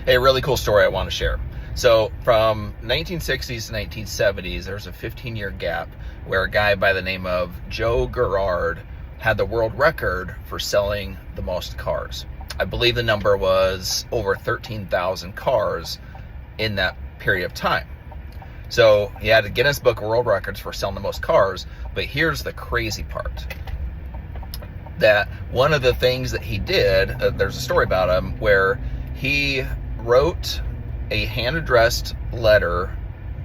Hey, really cool story I want to share. So from 1960s to 1970s, there's a 15-year gap where a guy by the name of Joe Girard had the world record for selling the most cars. I believe the number was over 13,000 cars in that period of time. So he had a Guinness Book of World Records for selling the most cars, but here's the crazy part. That one of the things that he did, there's a story about him where he wrote a hand-addressed letter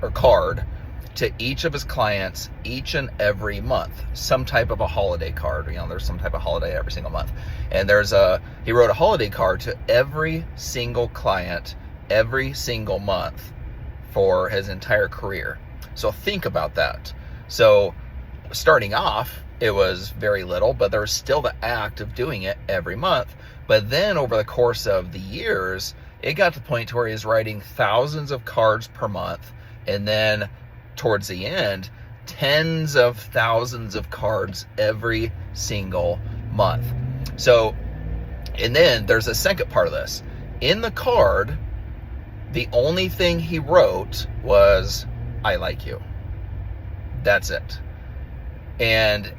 or card to each of his clients each and every month, some type of a holiday card. There's some type of holiday every single month, and he wrote a holiday card to every single client every single month for his entire career. So think about that. So starting off, it was very little, but there was still the act of doing it every month. But then over the course of the years, it got to the point where he was writing thousands of cards per month. And then towards the end, tens of thousands of cards every single month. So, and then there's a second part of this. In the card, the only thing he wrote was, "I like you." That's it. And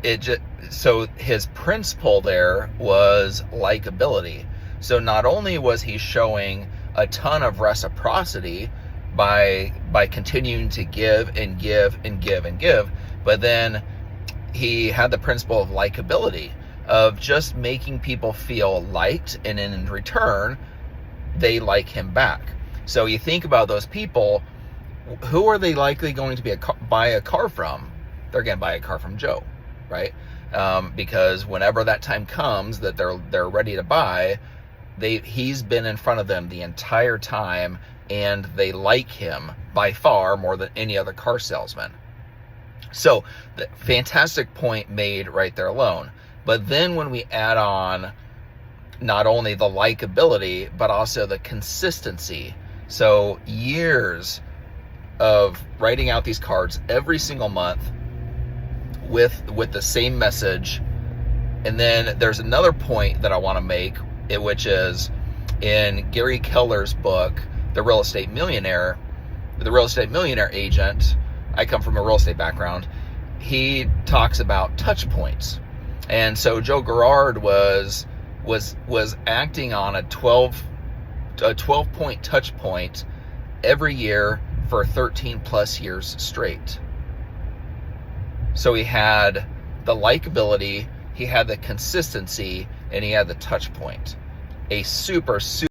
so his principle there was likability. So not only was he showing a ton of reciprocity by continuing to give and give and give and give, but then he had the principle of likability, of just making people feel liked, and in return, they like him back. So you think about those people, who are they likely going to buy a car from? They're going to buy a car from Joe, right? Because whenever that time comes that they're ready to buy, he's been in front of them the entire time, and they like him by far more than any other car salesman. So, the fantastic point made right there alone. But then when we add on not only the likability, but also the consistency. So years of writing out these cards every single month, with the same message. And then there's another point that I want to make, which is in Gary Keller's book, The Real Estate Millionaire Agent. I come from a real estate background. He talks about touchpoints. And so Joe Girard was acting on a 12-point touch point every year for 13 plus years straight. So he had the likability, he had the consistency, and he had the touch point. A super